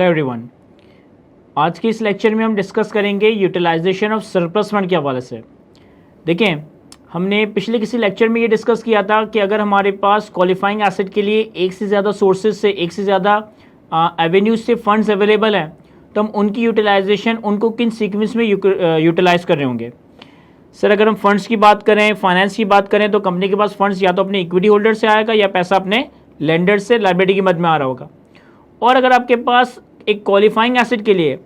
Hello everyone. आज के इस लेक्चर में हम डिस्कस करेंगे यूटिलाइजेशन ऑफ सरप्लस फंड के हवाले से। देखें, हमने पिछले किसी लेक्चर में ये डिस्कस किया था कि अगर हमारे पास क्वालिफाइंग एसेट के लिए एक से ज़्यादा सोर्सेज से, एक से ज़्यादा एवेन्यूज से फंड्स अवेलेबल हैं, तो हम उनकी यूटिलाइजेशन उनको किन सीक्वेंस में यूटिलाइज़ कर रहे होंगे। सर, अगर हम फंड्स की बात करें, फाइनेंस की बात करें, तो कंपनी के पास फंड्स या तो अपने इक्विटी होल्डर से आएगा या पैसा अपने लेंडर से लायबिलिटी की मद में आ रहा होगा। और अगर आपके पास एक क्वालिफाइंग एसेट के लिए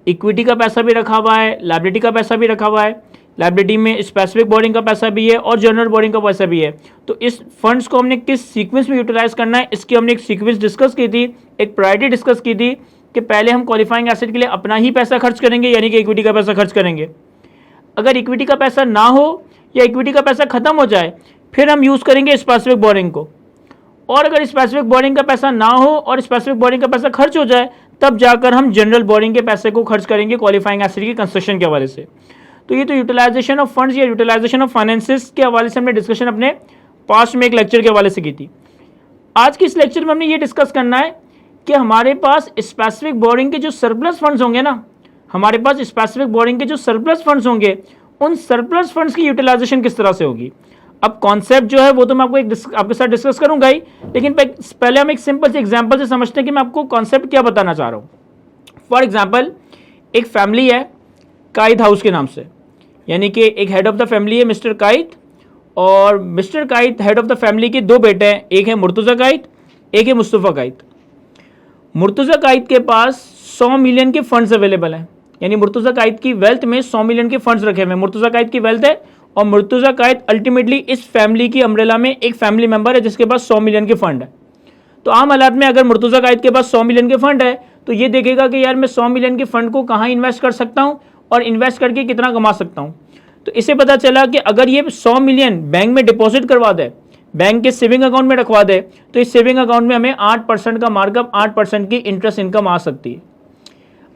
इक्विटी का पैसा भी रखा हुआ है, लायबिलिटी का पैसा भी रखा हुआ है, लायबिलिटी में स्पेसिफिक बोरिंग का पैसा भी है और जनरल बोरिंग का पैसा भी है, तो इस फंड्स को हमने किस सीक्वेंस में यूटिलाइज करना है, इसकी हमने एक सीक्वेंस डिस्कस की थी, एक प्रायोरिटी डिस्कस की थी कि पहले हम क्वालिफाइंग एसेट के लिए अपना ही पैसा खर्च करेंगे, यानी कि इक्विटी का पैसा खर्च करेंगे। अगर इक्विटी का पैसा ना हो या इक्विटी का पैसा खत्म हो जाए, फिर हम यूज़ करेंगे स्पेसिफिक बोरिंग को। और अगर स्पेसिफिक बोरिंग का पैसा ना हो और स्पेसिफिक बोरिंग का पैसा खर्च हो जाए, तब जाकर हम जनरल बोरिंग के पैसे को खर्च करेंगे क्वालिफाइंग एसेट की कंस्ट्रक्शन के हवाले से। तो ये तो यूटिलाइजेशन ऑफ फंड्स या यूटिलाइजेशन ऑफ फाइनेंसेस के हवाले से हमने डिस्कशन अपने पास्ट में एक लेक्चर के हवाले से की थी। आज के इस लेक्चर में हमने ये डिस्कस करना है कि हमारे पास स्पेसिफिक बोरिंग के जो सरप्लस फंड्स होंगे ना, हमारे पास स्पेसिफिक बोरिंग के जो सरप्लस फंड्स होंगे, उन सरप्लस फंड्स की यूटिलाइजेशन किस तरह से होगी। अब कॉन्सेप्ट जो है वो तो मैं आपको आपके साथ डिस्कस करूंगा ही, लेकिन पहले हम एक सिंपल से एग्जांपल से समझते हैं कि मैं आपको कॉन्सेप्ट क्या बताना चाह रहा हूँ। फॉर एग्जांपल, एक फैमिली है काइद हाउस के नाम से, यानी कि एक हेड ऑफ द फैमिली है मिस्टर काइद, और mister Kaid head of the family के दो बेटे हैं, एक है मुर्तज़ा काइद, एक है मुस्तफ़ा काइद। मुर्तज़ा काइद के पास 100 मिलियन के फंड्स अवेलेबल हैं, यानी मुर्तज़ा काइद की वेल्थ में 100 मिलियन के फंड्स रखे हुए हैं। मुर्तज़ा काइद की वेल्थ है और मुर्तज़ा काइद अल्टीमेटली इस फैमिली की अम्ब्रेला में एक फैमिली मेंबर है जिसके पास 100 मिलियन के फंड है। तो आम हालात में अगर मुर्तज़ा काइद के पास 100 मिलियन के फंड है, तो ये देखेगा कि यार मैं 100 मिलियन के फंड को कहाँ इन्वेस्ट कर सकता हूँ और इन्वेस्ट करके कितना कमा सकता हूँ। तो इसे पता चला कि अगर ये 100 मिलियन बैंक में डिपॉजिट करवा दे, बैंक के सेविंग अकाउंट में रखवा दे, तो इस सेविंग अकाउंट में हमें 8% का मार्कअप, 8% की इंटरेस्ट इनकम आ सकती है।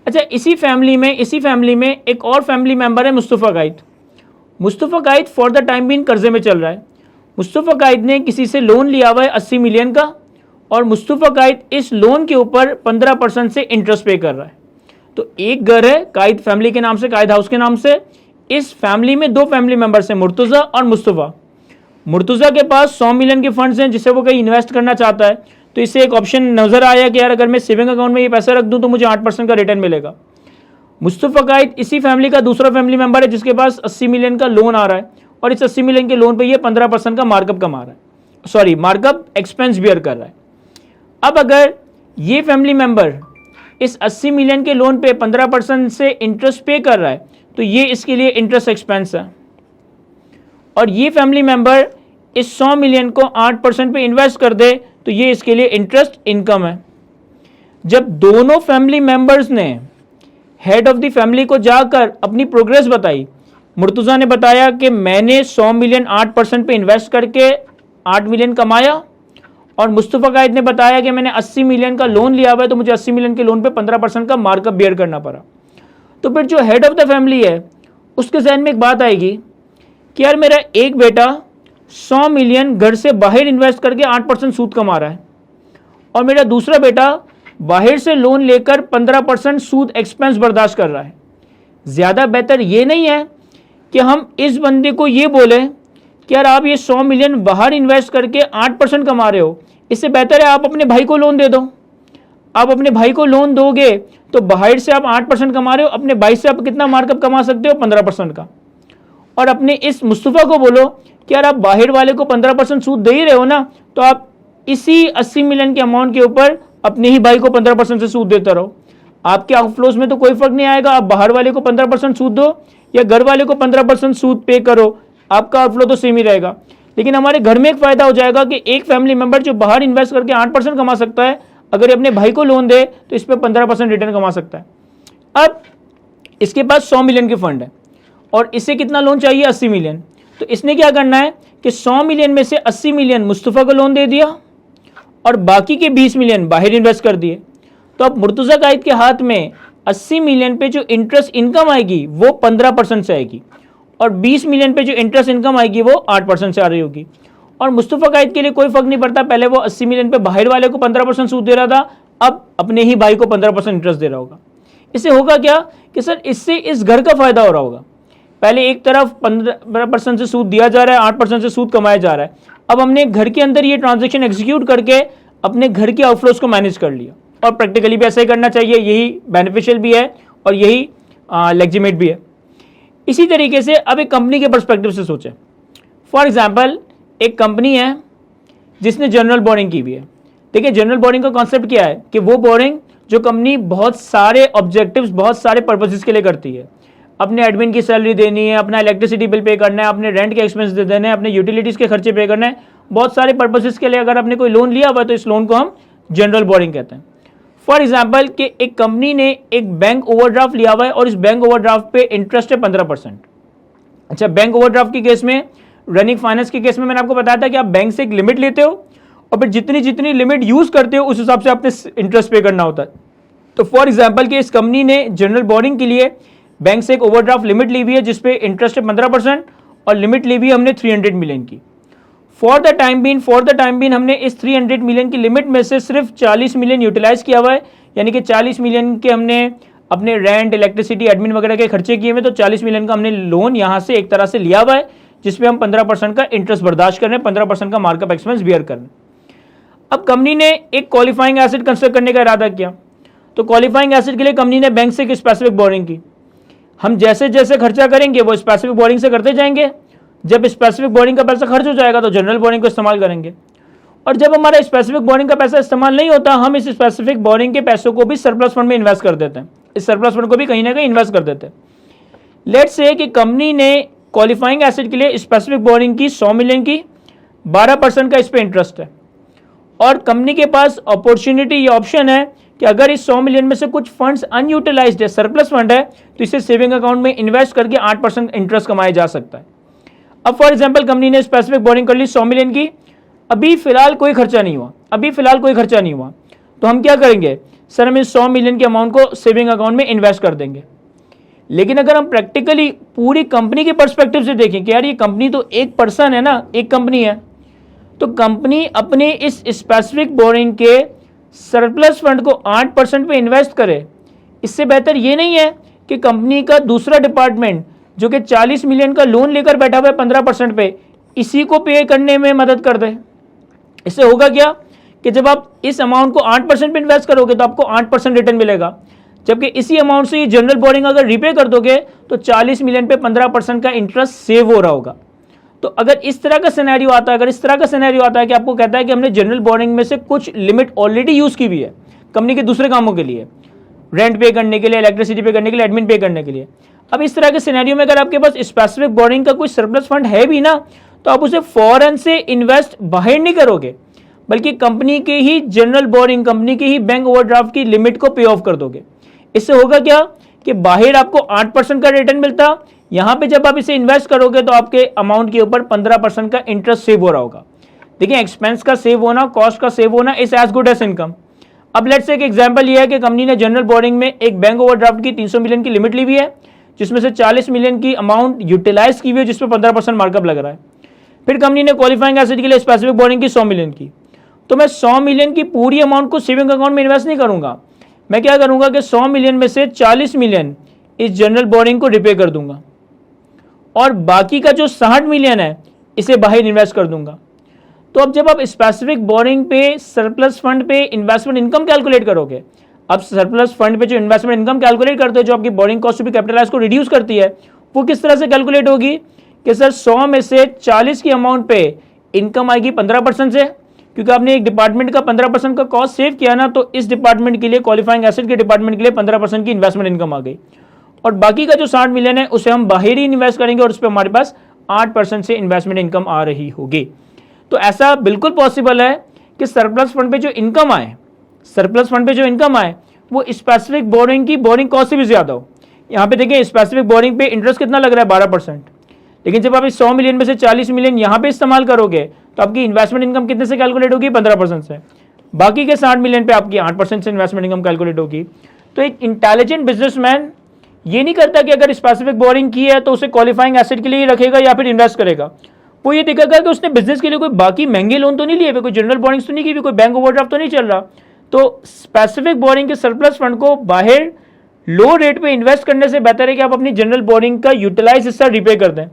अच्छा, इसी फैमिली में एक और फैमिली मेंबर है Mustafa Kaid. Mustafa Kaid for the time being कर्जे में चल रहा है। मुस्तफ़ा काइद ने किसी से लोन लिया हुआ है 80 मिलियन का, और मुस्तफ़ा काइद इस लोन के ऊपर 15% से इंटरेस्ट पे कर रहा है। तो एक घर है काइद फैमिली के नाम से, काइद हाउस के नाम से। इस फैमिली में दो फैमिली मेंबर्स हैं, मुर्तज़ा और मुस्तफ़ा। मुर्तज़ा के पास 100 मिलियन के फंड्स हैं जिसे वो कहीं इन्वेस्ट करना चाहता है, तो इससे एक ऑप्शन नज़र आया कि यार अगर मैं सेविंग अकाउंट में ये पैसा रख दूँ तो मुझे 8% का रिटर्न मिलेगा। मुस्तफ़ा काइद इसी फैमिली का दूसरा फैमिली मेंबर है जिसके पास 80 मिलियन का लोन आ रहा है, और इस 80 मिलियन के लोन पे ये 15% का मार्कअप कमा रहा है, सॉरी मार्कअप एक्सपेंस बियर कर रहा है। अब अगर ये फैमिली मेंबर इस 80 मिलियन के लोन पे 15% से इंटरेस्ट पे कर रहा है, तो ये इसके लिए इंटरेस्ट एक्सपेंस है, और ये फैमिली मेंबर इस 100 मिलियन को 8% पे इन्वेस्ट कर दे तो ये इसके लिए इंटरेस्ट इनकम है। जब दोनों फैमिली मेंबर्स ने हेड ऑफ द फैमिली को जाकर अपनी प्रोग्रेस बताई, मुर्तज़ा ने बताया कि मैंने 100 मिलियन 8% पे इन्वेस्ट करके 8 मिलियन कमाया, और मुस्तफ़ा काइद ने बताया कि मैंने 80 मिलियन का लोन लिया हुआ है तो मुझे 80 मिलियन के लोन पे 15% का मार्कअप बियर करना पड़ा। तो फिर जो हेड ऑफ द फैमिली है उसके जहन में एक बात आएगी कि यार मेरा एक बेटा 100 मिलियन घर से बाहर इन्वेस्ट करके 8% सूद कमा रहा है, और मेरा दूसरा बेटा बाहर से लोन लेकर 15% सूद एक्सपेंस बर्दाश्त कर रहा है। ज़्यादा बेहतर ये नहीं है कि हम इस बंदे को ये बोले कि यार आप ये 100 मिलियन बाहर इन्वेस्ट करके 8% कमा रहे हो, इससे बेहतर है आप अपने भाई को लोन दे दो। आप अपने भाई को लोन दोगे तो बाहर से आप 8% कमा रहे हो, अपने भाई से आप कितना मार्कअप कमा सकते हो, 15% का। और अपने इस मुस्तफ़ा को बोलो कि यार आप बाहर वाले को 15% सूद दे ही रहे हो ना, तो आप इसी 80 मिलियन के अमाउंट के ऊपर अपने ही भाई को 15% से सूद देता रहो। आपके आउटफ्लोज में तो कोई फर्क नहीं आएगा, आप बाहर वाले को 15% सूद दो या घर वाले को 15% सूद पे करो, आपका आउटफ्लो तो सेम ही रहेगा। लेकिन हमारे घर में एक फायदा हो जाएगा कि एक फैमिली मेंबर जो बाहर इन्वेस्ट करके 8% कमा सकता है, अगर अपने भाई को लोन दे तो इस पर 15% रिटर्न कमा सकता है। अब इसके पास 100 मिलियन के फंड है और इसे कितना लोन चाहिए, 80 मिलियन। तो इसने क्या करना है कि 100 मिलियन में से 80 मिलियन मुस्तफ़ा को लोन दे दिया और बाकी के 20 मिलियन बाहर इन्वेस्ट कर दिए। तो अब मुर्तज़ा काइद के हाथ में 80 मिलियन पे जो इंटरेस्ट इनकम आएगी वो 15% से आएगी, और 20 मिलियन पे जो इंटरेस्ट इनकम आएगी वो 8% से आ रही होगी। और मुस्तफ़ा काइद के लिए कोई फर्क नहीं पड़ता, पहले वो 80 मिलियन पे बाहर वाले को 15% सूद दे रहा था, अब अपने ही भाई को 15% इंटरेस्ट दे रहा होगा। इससे होगा क्या कि सर इससे इस घर का फायदा हो रहा होगा। पहले एक तरफ 15% से सूद दिया जा रहा है, 8% से सूद कमाया जा रहा है। अब हमने घर के अंदर ये ट्रांजेक्शन एग्जीक्यूट करके अपने घर के आउटफ्लोज को मैनेज कर लिया, और प्रैक्टिकली भी ऐसा ही करना चाहिए। यही बेनिफिशियल भी है और यही लेजिटिमेट भी है। इसी तरीके से अब एक कंपनी के पर्सपेक्टिव से सोचें। फॉर एग्जाम्पल एक कंपनी है जिसने जनरल बोरिंग की हुई है। देखिए जनरल बोरिंग का कॉन्सेप्ट क्या है कि वो बोरिंग जो कंपनी बहुत सारे ऑब्जेक्टिव्स, बहुत सारे पर्पसेस के लिए करती है। अपने एडमिन की सैलरी देनी है, अपना इलेक्ट्रिसिटी बिल पे करना है, अपने रेंट के एक्सपेंस दे देने हैं, अपने यूटिलिटीज़ के खर्चे पे करना है, बहुत सारे पर्पसेस के लिए अगर आपने कोई लोन लिया हुआ है तो इस लोन को हम जनरल बोरिंग कहते हैं। फॉर एग्जाम्पल कि एक कंपनी ने एक बैंक ओवरड्राफ्ट लिया हुआ है और इस बैंक ओवरड्राफ्ट पे इंटरेस्ट है 15%। अच्छा, बैंक ओवरड्राफ्ट के केस में, रनिंग फाइनेंस के केस में मैंने आपको बताया था कि आप बैंक से एक लिमिट लेते हो और फिर जितनी जितनी लिमिट यूज करते हो उस हिसाब से आपने इंटरेस्ट पे करना होता है। तो फॉर एग्जाम्पल कि इस कंपनी ने जनरल बोरिंग के लिए बैंक से एक ओवरड्राफ्ट लिमिट ली हुई है जिसपे इंटरेस्ट है 15% और लिमिट ली हुई है हमने 300 मिलियन की। फॉर द टाइम बीन हमने इस 300 मिलियन की लिमिट में से सिर्फ 40 मिलियन यूटिलाइज किया हुआ है, यानी कि 40 मिलियन के हमने अपने रेंट, इलेक्ट्रिसिटी, एडमिन वगैरह के खर्चे किए हुए। तो 40 मिलियन का हमने लोन यहाँ से एक तरह से लिया हुआ है जिसपे हम 15% का इंटरेस्ट बर्दाश्त कर रहे हैं, 15% का मार्कअप एक्सपेंस बियर कर रहे हैं। अब कंपनी ने एक क्वालिफाइंग एसेट कंस्ट्रक्ट करने का इरादा किया, तो क्वालिफाइंग एसेट के लिए कंपनी ने बैंक से एक स्पेसिफिक बोरिंग की। हम जैसे जैसे खर्चा करेंगे वो स्पेसिफिक बोरिंग से करते जाएंगे। जब स्पेसिफिक बोरिंग का पैसा खर्च हो जाएगा तो जनरल बोरिंग को इस्तेमाल करेंगे, और जब हमारा स्पेसिफिक बोरिंग का पैसा इस्तेमाल नहीं होता हम इस स्पेसिफिक बोरिंग के पैसों को भी सरप्लस फंड में इन्वेस्ट कर देते हैं। इस सरप्लस फंड को भी कहीं ना कहीं इन्वेस्ट कर देते हैं। लेट्स से कि कंपनी ने क्वालिफाइंग एसेट के लिए स्पेसिफिक बोरिंग की 100 मिलियन की, 12% का इस पे इंटरेस्ट है, और कंपनी के पास अपॉर्चुनिटी, ये ऑप्शन है कि अगर इस 100 मिलियन में से कुछ फंड्स अनयूटिलाइज्ड है, सरप्लस फंड है, तो इसे सेविंग अकाउंट में इन्वेस्ट करके 8% इंटरेस्ट कमाया जा सकता है। अब फॉर एग्जांपल कंपनी ने स्पेसिफिक बोरिंग कर ली 100 मिलियन की, अभी फिलहाल कोई खर्चा नहीं हुआ, तो हम क्या करेंगे सर, हम इस 100 मिलियन के अमाउंट को सेविंग अकाउंट में इन्वेस्ट कर देंगे। लेकिन अगर हम प्रैक्टिकली पूरी कंपनी के पर्सपेक्टिव से देखें कि यार ये कंपनी तो एक पर्सन है ना, एक कंपनी है, तो कंपनी अपने इस स्पेसिफिक बोरिंग के सरप्लस फंड को 8% पे इन्वेस्ट करे। इससे बेहतर ये नहीं है कि कंपनी का दूसरा डिपार्टमेंट जो कि 40 मिलियन का लोन लेकर बैठा हुआ है 15% पे, इसी को पे करने में मदद कर दे। इससे होगा क्या कि जब आप इस अमाउंट को 8% पे इन्वेस्ट करोगे तो आपको 8% रिटर्न मिलेगा, जबकि इसी अमाउंट से ये जनरल बोरिंग अगर रिपे कर दोगे तो 40 मिलियन पे 15% का इंटरेस्ट सेव हो रहा होगा। तो अगर इस तरह का सिनेरियो आता है, कि आपको कहता है कि हमने जनरल बोरिंग में से कुछ लिमिट ऑलरेडी यूज की हुई है कंपनी के दूसरे कामों के लिए, रेंट पे करने के लिए, इलेक्ट्रिसिटी पे करने के लिए, एडमिन पे करने के लिए। अब इस तरह के सिनेरियो में अगर आपके पास स्पेसिफिक बोरिंग का कोई सरप्लस फंड है भी ना, तो आप उसे फौरन से इन्वेस्ट बाहर नहीं करोगे, बल्कि कंपनी के ही जनरल बोरिंग, कंपनी के ही बैंक ओवरड्राफ्ट की लिमिट को पे ऑफ कर दोगे। इससे होगा क्या कि बाहर आपको 8% का रिटर्न मिलता, यहां पे जब आप इसे इन्वेस्ट करोगे तो आपके अमाउंट के ऊपर 15% का इंटरेस्ट सेव हो रहा होगा। देखिए एक्सपेंस का सेव होना, कॉस्ट का सेव होना is as good as income. अब लेट्स से एक एग्जांपल ये है कि कंपनी ने जनरल बोरिंग में एक बैंक ओवरड्राफ्ट की 300 मिलियन की लिमिट ली हुई है, जिसमें से 40 मिलियन की अमाउंट यूटिलाइज की हुई है जिसपे 15% मार्कअप लग रहा है। फिर कंपनी ने क्वालिफाइंग एसेट के लिए स्पेसिफिक बोरिंग की 100 मिलियन की, तो मैं 100 मिलियन की पूरी अमाउंट को सेविंग अकाउंट में इन्वेस्ट नहीं करूंगा, मैं क्या करूंगा कि 100 मिलियन में से 40 मिलियन इस जनरल बोरिंग को रिपे कर दूंगा और बाकी का जो 60 मिलियन है इसे बाहर इन्वेस्ट कर दूंगा। तो अब जब आप स्पेसिफिक बोरिंग पे सरप्लस फंड पे इन्वेस्टमेंट इनकम कैलकुलेट करोगे, अब सरप्लस फंड पे जो इन्वेस्टमेंट इनकम कैलकुलेट करते हो, जो आपकी बोरिंग कॉस्ट भी कैपिटलाइज को रिड्यूस करती है, वो किस तरह से कैलकुलेट होगी कि सर 100 में से 40 की अमाउंट पे इनकम आएगी 15% से, क्योंकि आपने एक डिपार्टमेंट का 15% का कॉस्ट सेव किया ना, तो इस डिपार्टमेंट के लिए, क्वालिफाइंग एसेट के डिपार्टमेंट के लिए 15% की इन्वेस्टमेंट इनकम आ गई, और बाकी का जो 60 मिलियन है उसे हम बाहर ही इन्वेस्ट करेंगे और उस पर हमारे पास 8% से इन्वेस्टमेंट इनकम आ रही होगी। तो ऐसा बिल्कुल पॉसिबल है कि सरप्लस फंड पे जो इनकम आए वो स्पेसिफिक बोरिंग की बोरिंग कॉस्ट से भी ज्यादा हो। यहाँ पे देखिए स्पेसिफिक बोरिंग पे इंटरेस्ट कितना लग रहा है, 12%, लेकिन जब आप इस 100 मिलियन में से 40 मिलियन यहाँ पे इस्तेमाल करोगे तो आपकी इन्वेस्टमेंट इनकम कितने से कैलकुलेट होगी, 15% से। बाकी के 60 मिलियन पे आपकी 8% से इन्वेस्टमेंट इनकम कैलकुलेट होगी। तो एक इंटेलिजेंट बिजनेसमैन ये नहीं करता कि अगर स्पेसिफिक बोरिंग की है तो उसे क्वालिफाइंग एसेट के लिए रखेगा या फिर इन्वेस्ट करेगा। वो ये देखेगा कि उसने बिजनेस के लिए कोई बाकी महंगे लोन तो नहीं लिए हुए, कोई जनरल बोरिंग्स तो नहीं की हुई, कोई बैंक ओवरड्राफ्ट तो नहीं चल रहा, तो स्पेसिफिक बोरिंग के सरप्लस फंड को बाहर लो रेट पे इन्वेस्ट करने से बेहतर है कि आप अपनी जनरल बोरिंग का यूटिलाइज हिस्सा रिपे कर दें,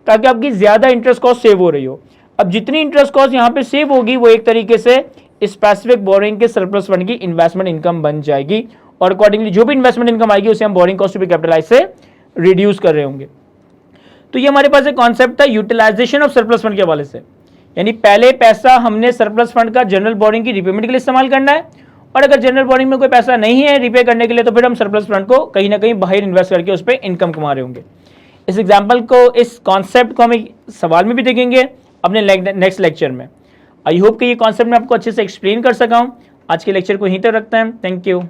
ताकि आपकी ज्यादा इंटरेस्ट कॉस्ट सेव हो रही हो। अब जितनी इंटरेस्ट कॉस्ट यहाँ पे सेव होगी वो एक तरीके से स्पेसिफिक बोरिंग के सरप्लस फंड की इन्वेस्टमेंट इनकम बन जाएगी, और अकॉर्डिंगली जो भी इन्वेस्टमेंट इनकम आएगी उसे हम borrowing cost to be capitalize से रिड्यूस कर रहे होंगे। तो ये हमारे पास एक कॉन्सेप्ट था यूटिलाइजेशन ऑफ सरप्लस फंड के हवाले से, यानी पहले पैसा हमने सरप्लस फंड का जनरल बोरिंग की रिपेमेंट के लिए इस्तेमाल करना है, और अगर जनरल बोरिंग में कोई पैसा नहीं है रिपे करने के लिए तो फिर हम सरप्लस फंड को कहीं ना कहीं बाहर इन्वेस्ट करके उस पर इनकम कमा रहे होंगे। इस एग्जाम्पल को, इस कॉन्सेप्ट को हम एक सवाल में भी देखेंगे अपने नेक्स्ट लेक्चर में। आई होप कि ये कॉन्सेप्ट मैं आपको अच्छे से एक्सप्लेन कर सका हूँ। आज के लेक्चर को यहीं तक रखते हैं। Thank you.